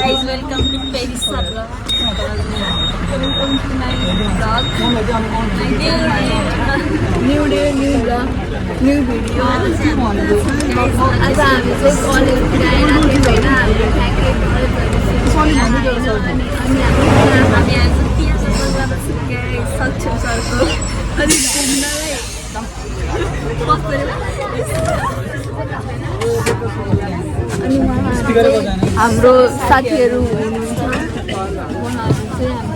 guys, welcome to Paris Sabla. Welcome to my vlog. New day, new vlog, new video. आज हामी चाहिँ college गइराखेको होइन हाम्रो हामी आज सक्षम सरको अनि घुम्नलाई अनि हाम्रो साथीहरू हुनुहुन्छ उहाँहरू चाहिँ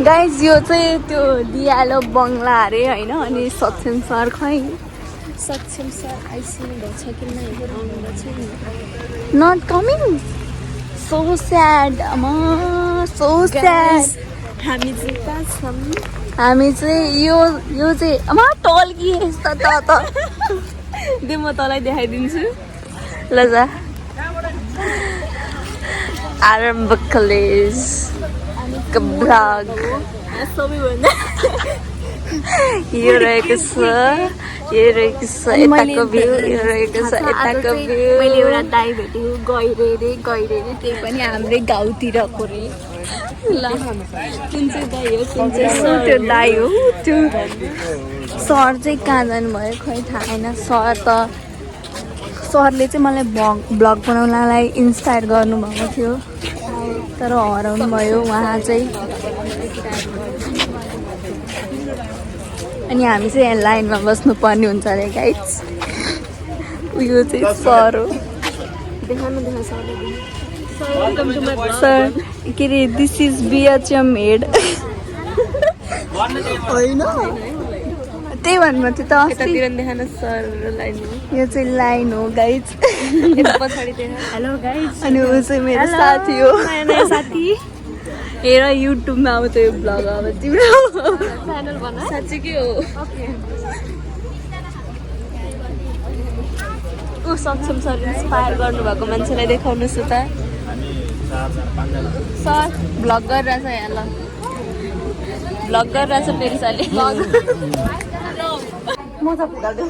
गाइज यो चाहिँ त्यो दियालो बङ्गला अरे होइन अनि सक्षम सर खै सक्षम सर आइसिनु भएको छ कि नै आउनुभएको छैन not coming so sad so sad हामी चाहिँ कहाँ छौँ हामी चाहिँ यो चाहिँ टल्किएछ त दे म तँलाई देखाइदिन्छु ल जा आरम्भ कलेज ब्लग सबैभन्दा यो रहेको छ यताको भ्यू यो रहेको छ यताको भ्यू मैले एउटा दाइ भेटेँ गइरे त्यही पनि हाम्रै गाउँतिरको रे ल कुन चाहिँ दाइ हो कुन चाहिँ त्यो दाइ हो त्यो सर चाहिँ कहाँ जानुभयो खै थाहा छैन सरले चाहिँ मलाई ब्लग बनाउनलाई इन्सपायर गर्नुभएको थियो तर हराउनु भयो उहाँ चाहिँ अनि हामी चाहिँ यहाँ लाइनमा बस्नुपर्ने हुन्छ अरे गाइज उयो चाहिँ सर हो सर के अरे दिस इज बिएचएम हेड होइन त्यही भन्नु थियो त यतातिर देखाउन सर लाइन यो चाहिँ लाइन हो गाइज यता पछाडि हेलो गाइज अनि ऊ चाहिँ मेरो साथी हो नयाँ साथी हेर युट्युबमा आउँछ यो ब्लग अब तिम्रो च्यानल बना साँच्चै के हो ऊ सक्षम सर इन्सपायर गर्नुभएको मान्छेलाई देखाउनुहोस् त सर भ्लग गरिरहेछ यहाँ ल भ्लग गरिरहेछ पेरिसाले मजा पुगाल्दै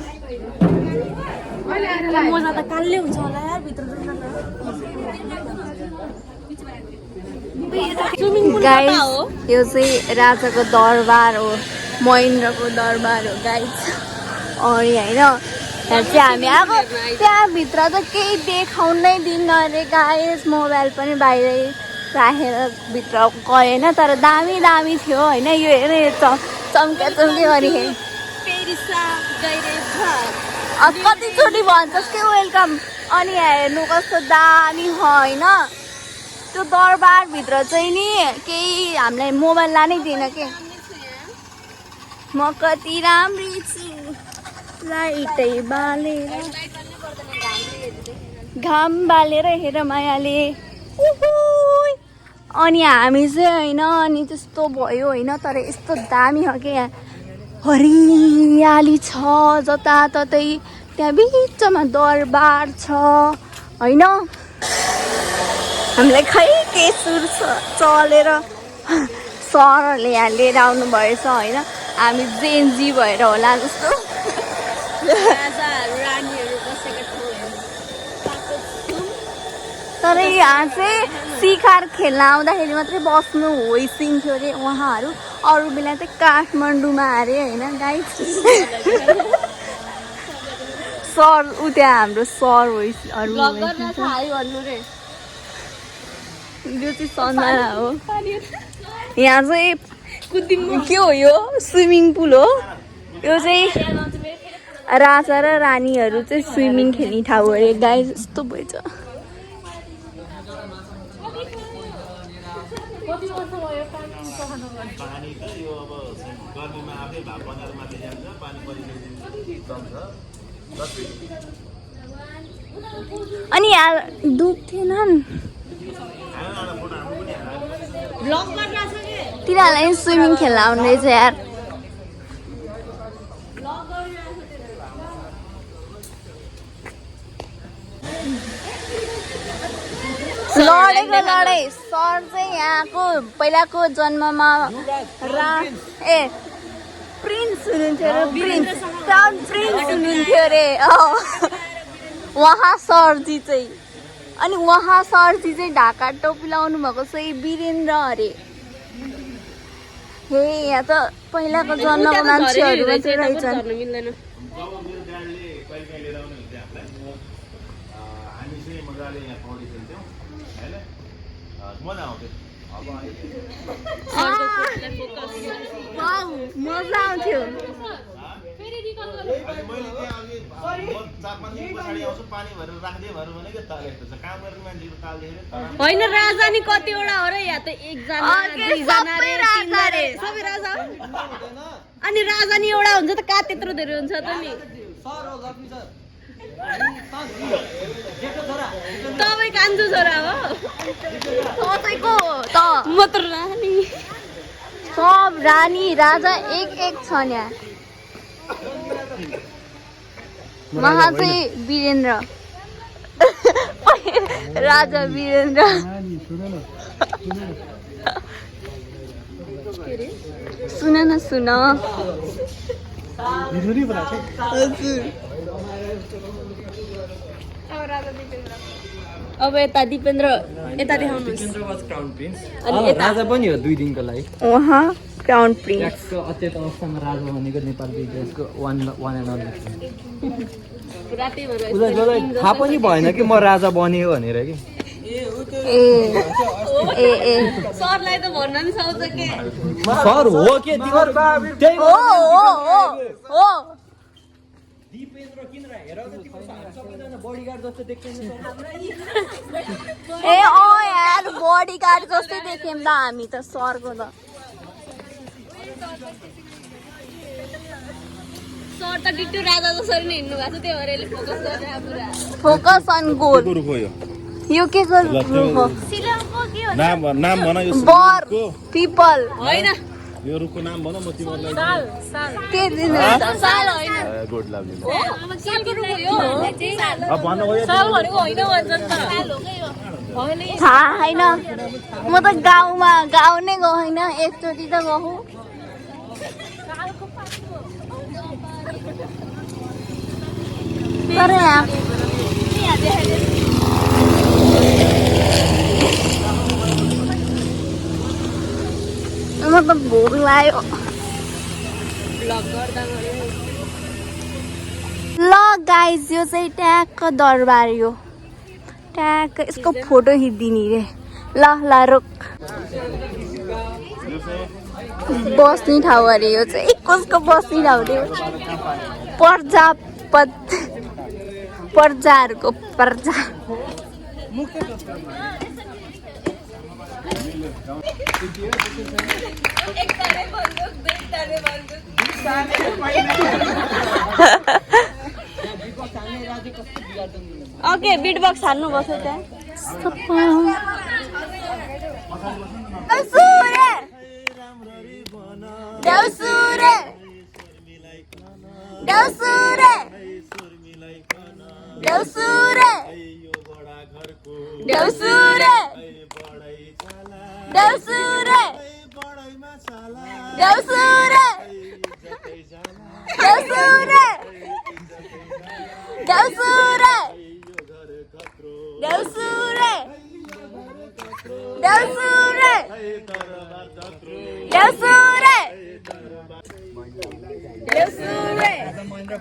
मजा त कालले हुन्छ होला यार भित्र गाइस यो चाहिँ राजाको दरबार हो महेन्द्रको दरबार हो गाइस अनि होइन यहाँ चाहिँ हामी आएको त्यहाँभित्र त केही देखाउनै दिन्न अरे गाइस मोबाइल पनि बाहिरै राखेर भित्र गएन तर दामी दामी थियो होइन यो हेर्ने चम्के गरी कतिचोटि भन्छस् के वेलकम अनि यहाँ हेर्नु कस्तो दामी होइन त्यो दरबारभित्र चाहिँ नि केही हामीलाई मोबाइल लानै दिएन के म कति राम्री छु लाइटै बालेर घाम बालेर हेर मायाले अनि हामी चाहिँ होइन अनि त्यस्तो भयो होइन तर यस्तो दामी हो कि यहाँ हरियाली छ जताततै त्यहाँ बिचमा दरबार छ होइन हामीलाई खै के सुर चलेर सरहरूले यहाँ लिएर आउनु भएछ होइन हामी जेन्जी भएर होला जस्तो तर यहाँ चाहिँ सिकार खेल्न आउँदाखेरि मात्रै बस्नु होइसिन्थ्यो अरे उहाँहरू अरू बेला चाहिँ काठमाडौँमा अरे होइन गाइस सर ऊ त्यहाँ हाम्रो सर होइसहरू यो चाहिँ सन्जना हो यहाँ चाहिँ के हो यो स्विमिङ पुल हो यो चाहिँ राजा र रानीहरू चाहिँ स्विमिङ खेल्ने ठाउँ अरे गाइस यस्तो भएछ अनि यहाँ डुब्थेनन् तिनीहरूलाई स्विमिङ खेल्न आउने रहेछ यार लडेको लडाइ सर चाहिँ यहाँको पहिलाको जन्ममा प्रिन्स हुनुहुन्थ्यो अरे प्रिन्स हुनुहुन्थ्यो अरे उहाँ सरजी चाहिँ अनि उहाँ सरजी चाहिँ ढाका टोपी लाउनु भएको चाहिँ वीरेन्द्र अरे हे यहाँ त पहिलाको जन्मको मान्छेहरू मात्रै रहेछन् मजा आउँथ्यो होइन राजा नि कतिवटा हो र यहाँ त एकजना दुईजना रे तीनजना रे सबै राजा अनि राजा नि एउटा हुन्छ त का त्यत्रो धेरै हुन्छ त नि तपाईँ कान्छो छोरा हो तपाईँको त म त रानी सब रानी राजा एक छन् यहाँ महा चाहिँ वीरेन्द्र राजा वीरेन्द्र सुन न सुन अब यता दिपेन्द्र यता देखाउनुहोस् अनि राजा पनि हो 2 दिनको लागि उहाँ क्राउन प्रिन्स ट्याक्सको अत्यन्त अवस्थामा राजा भनेको नेपालको इतिहासको वान एन्ड ओन्ली उसलाई थाहा पनि भएन कि म राजा बन्यो भनेर कि सरलाई त भन्न नि सक्छ के सर हो के त्यही हो दिपेन्द्र किन हेर सबैजना बडीगार्ड जस्तो देख्दैन ए यार बडीगार्ड जस्तै देख्यौँ त हामी त सरको त सर त डिट्टु राजा जसरी नै हिँड्नु भएको छ त्यही भएर यसले फोकस गरेर पुरा फोकस अन गोल यो के को रुख हो सिलमको के हो नाम भन यो बर पिपल होइन यो रुखको नाम भन म तिमीलाई साल के दिन साल होइन गुड लभ यु सालको रुख हो यो अब भन हो यो साल भनेको होइन भन्छ नि त साल हो के यो थाहा छैन म त गाउँ नै गएको होइन एकचोटि त गएको तर यहाँ म त भोक लाग्यो ल गाइज यो चाहिँ ट्याक्क दरबार यो ट्याक्क यसको फोटो खिचिदिने रे ल रोक बस्ने ठाउँ अरे यो चाहिँ कसको बस्ने ठाउँ रे प्रजाहरूको प्रजा ओके बिट बक्स हाल्नु पर्छ त्यहाँ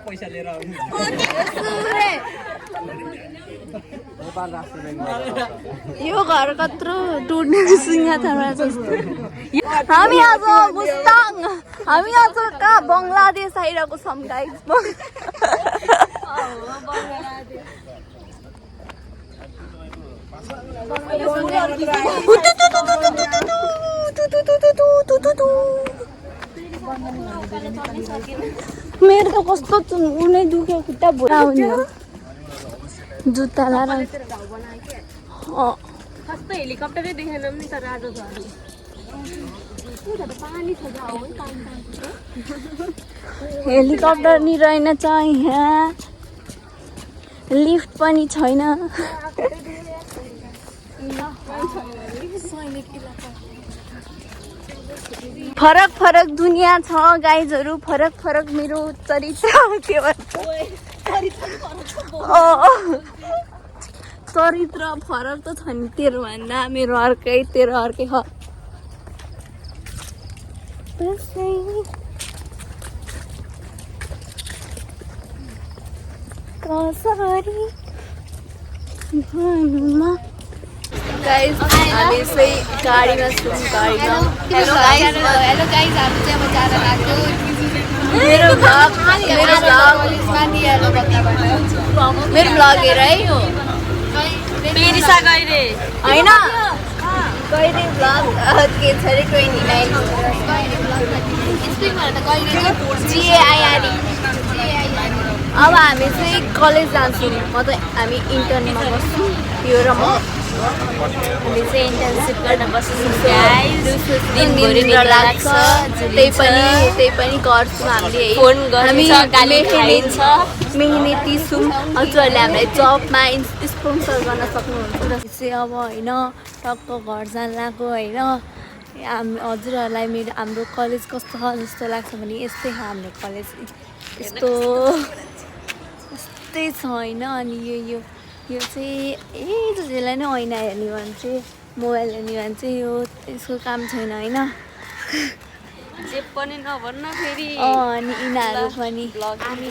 पैसा लिएर यो घर कत्रो टुट्ने सिंहाथामा जस्तो हामी आज कहाँ बङ्गलादेश आइरहेको छौँ गाइस मेरो त कस्तो उनै दुख्यो खुट्टा भुरा हुने जुत्ता लाएर कस्तो हेलिकप्टरै देखेन नि त राजा पानी छ हेलिकप्टर नि रहेन चाहिँ यहाँ लिफ्ट पनि छैन फरक फरक दुनियाँ छ गाइजहरू फरक फरक मेरो चरित्र के भन्छ चरित्र फरक त छ नि तेरो भन्दा मेरो अर्कै तेरो अर्कै हो कसरी भनुमा गाइस हामी चाहिँ गाडीमा छौँ गाडीमा हेलो गाइस हामी चाहिँ अब जान लाग्यो मेरो ब्लग हेर है यो पेरिसा गइरे होइन कहिले ब्लग के छ अरे 29 GAIRE अब हामी चाहिँ कलेज जान्छौँ म त हामी इन्टर्नमा बस्छौँ यो र म हामी चाहिँ इन्टर्नसिप गर्न बस्छौँ दिनभरि लाग्छ त्यही पनि गर्छौँ हामीले फोन गर्छ गाली खाइन्छ मेहनती छौँ हजुरहरूले हामीलाई जबमा स्पोन्सर गर्न सक्नुहुन्छ चाहिँ अब होइन टक्क घर जान लाग्यो होइन हजुरहरूलाई हाम्रो कलेज कस्तो छ जस्तो लाग्छ भने यस्तै छ हाम्रो कलेज यस्तै छ होइन अनि यो चाहिँ जसलाई नै ऐना हेर्ने भने चाहिँ मोबाइल हेर्ने भने चाहिँ यो यसको काम छैन होइन जे पनि नभन्न फेरि अनि यिनीहरू पनि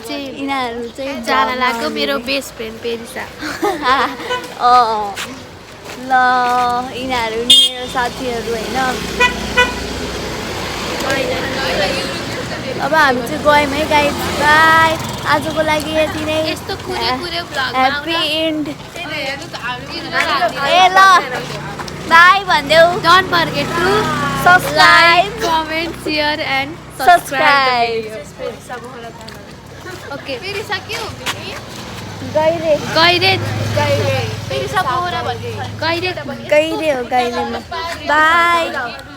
यिनीहरू चाहिँ जान लाग्यो मेरो बेस्ट फ्रेन्ड पेरिसा ल यिनीहरू नि मेरो साथीहरू होइन अब हामी चाहिँ गयौँ है गाइस बाई आजको लागि यति नै ह्याप्पी एन्ड ए ल बाई भनिदेऊ don't forget to subscribe comment share and subscribe okay पेरिसा के हो गैरे पेरिसा बोरा भन्ने गैरे हो गैरेमा बाई